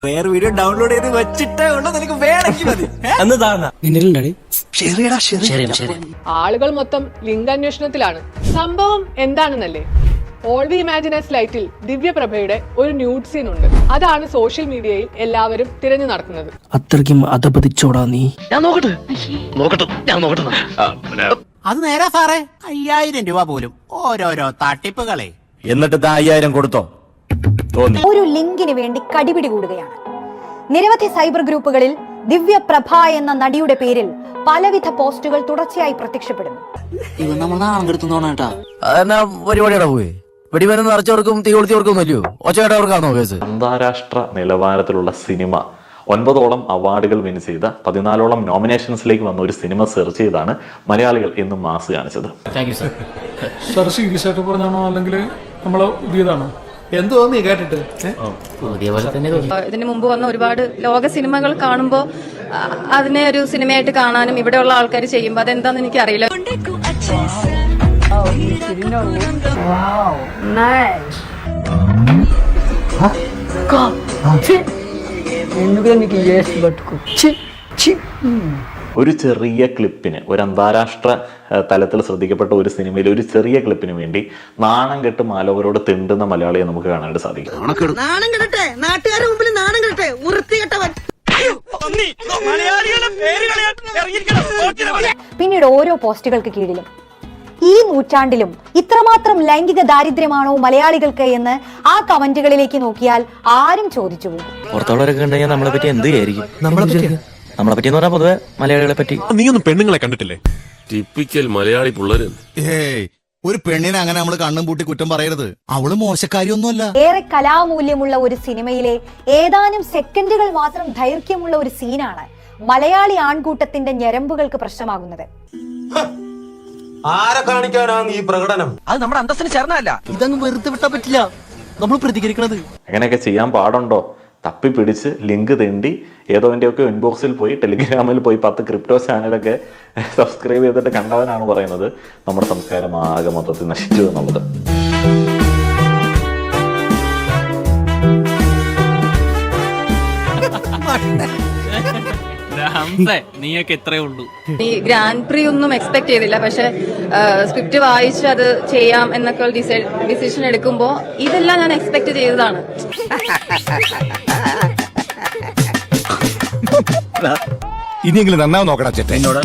വേറെ video download ചെയ്ത് വെച്ചിട്ടേ ഉണ്ടോ നിനക്ക് വേണമെങ്കിൽ മതി. ആളുകൾ മൊത്തം ലിംഗാന്വേഷണത്തിലാണ്. സംഭവം എന്താണെന്നല്ലേ? ഓൾ വി ഇമാജിനേഴ്സ് ലൈറ്റിൽ ദിവ്യപ്രഭയുടെ ഒരു ന്യൂഡ് സീൻ ഉണ്ട്. അതാണ് സോഷ്യൽ മീഡിയയിൽ എല്ലാവരും തിരഞ്ഞു നടക്കുന്നത്. അത്രയ്ക്കും അധപതിച്ചോടാ നീ. അത് നേരാ സാറേ, 5000 രൂപ പോലും ഓരോരോ തട്ടിപ്പുകളെ. എന്നിട്ട് 5000 കൊടുത്തോ? ഒരു ലിങ്കിന് വേണ്ടി കടിപിടി കൂടുകയാണ്. നിരവധി സൈബർ ഗ്രൂപ്പുകളിൽ ദിവ്യപ്രഭ എന്ന നടിയുടെ പേരിൽ പലവിധ പോസ്റ്റുകൾ തുടർച്ചയായി പ്രത്യക്ഷപ്പെടുന്നു. അന്താരാഷ്ട്ര നിലവാരത്തിലുള്ള സിനിമ 9ഓളം അവാർഡുകൾ വിൻ ചെയ്ത 14ഓളം നോമിനേഷൻസിലേക്ക് വന്ന ഒരു സിനിമ സെർച്ച് ചെയ്താണ് മലയാളികൾ ഇന്ന് മാസ് കാണിച്ചത്. സീരിയസ് ആയിട്ട് പറഞ്ഞാണോ അല്ലെങ്കിൽ നമ്മളെ പുതിയതാണോ? എന്തോ നീ കേട്ടിട്ട് ഇതിനു മുമ്പ് വന്ന ഒരുപാട് ലോക സിനിമകൾ കാണുമ്പോൾ അതിനെ ഒരു സിനിമയായിട്ട് കാണാനും ഇവിടെയുള്ള ആൾക്കാർ ചെയ്യുമ്പോൾ അതെന്താന്ന് എനിക്ക് അറിയില്ല. ഒരു ചെറിയ ക്ലിപ്പിന്, ഒരു അന്താരാഷ്ട്ര തലത്തിൽ ശ്രദ്ധിക്കപ്പെട്ട ഒരു സിനിമയിൽ ഒരു ചെറിയ ക്ലിപ്പിന് വേണ്ടി നാണം കെട്ട് മാലോകരോട് തിണ്ടുന്ന മലയാളിയെ നമുക്ക് കാണാനായിട്ട് സാധിക്കും. പിന്നീട് ഓരോ പോസ്റ്റുകൾക്ക് കീഴിലും ഈ നൂറ്റാണ്ടിലും ഇത്രമാത്രം ലൈംഗിക ദാരിദ്ര്യമാണോ മലയാളികൾക്ക് എന്ന് ആ കമന്റുകളിലേക്ക് നോക്കിയാൽ ആരും ചോദിച്ചു പോകും. പുറത്തുള്ളവരൊക്കെ ഉണ്ടെങ്കിൽ നമ്മളെ പറ്റി എന്ത് വിചാരിക്കും? നമ്മളെ പറ്റി എന്ന് പറഞ്ഞാൽ പൊതുവെ മലയാളികളെ പറ്റി. നീയൊന്നും പെണ്ണുങ്ങളെ കണ്ടിട്ടില്ലേ? ടിപ്പിക്കൽ മലയാളി പിള്ളേര്. ഒരു പെണ്ണിനെ അങ്ങനെ നമ്മൾ കണ്ണും പൂട്ടി കുറ്റം പറയരുത്. അവള് മോശക്കാരിയൊന്നുമല്ല. ഏറെ കലാമൂല്യമുള്ള ഒരു സിനിമയിലെ ഏതാനും സെക്കൻഡുകൾ മാത്രം ദൈർഘ്യമുള്ള ഒരു സീനാണ് മലയാളി ആൺകൂട്ടത്തിന്റെ ഞരമ്പുകൾക്ക് പ്രശ്നമാകുന്നത്. ആരെ കാണിക്കാനാണ് ഈ പ്രകടനം? അത് നമ്മുടെ അന്തസ്സിന് ചേർന്നല്ല. ഇതങ്ങ് വെറുതെ വിട്ടാ പറ്റില്ല, നമ്മൾ പ്രതികരിക്കണത്. അങ്ങനെയൊക്കെ ചെയ്യാൻ പാടുണ്ടോ? തപ്പി പിടിച്ച് ലിങ്ക് തേണ്ടി ഏതോന്റെയൊക്കെ ഇൻബോക്സിൽ പോയി ടെലിഗ്രാമിൽ പോയി 10 ക്രിപ്റ്റോ ചാനലൊക്കെ സബ്സ്ക്രൈബ് ചെയ്തിട്ട് കണ്ടവനാണ് പറയുന്നത് നമ്മുടെ സംസ്കാരം ആകെ മൊത്തത്തിൽ നശിച്ചു എന്നുള്ളത്. നീയൊക്കെ എത്രേ ഉള്ളൂ. ഈ ഗ്രാൻഡ് പ്രീ ഒന്നും എക്സ്പെക്ട് ചെയ്തില്ല. പക്ഷെ സ്ക്രിപ്റ്റ് വായിച്ച് അത് ചെയ്യാം എന്നൊക്കെ ഡിസിഷൻ എടുക്കുമ്പോൾ ഇതെല്ലാം ഞാൻ എക്സ്പെക്ട് ചെയ്തതാണ്. ഇനിയെങ്കിലും നന്നാവും നോക്കടാ ചേട്ടാ. എന്നോട്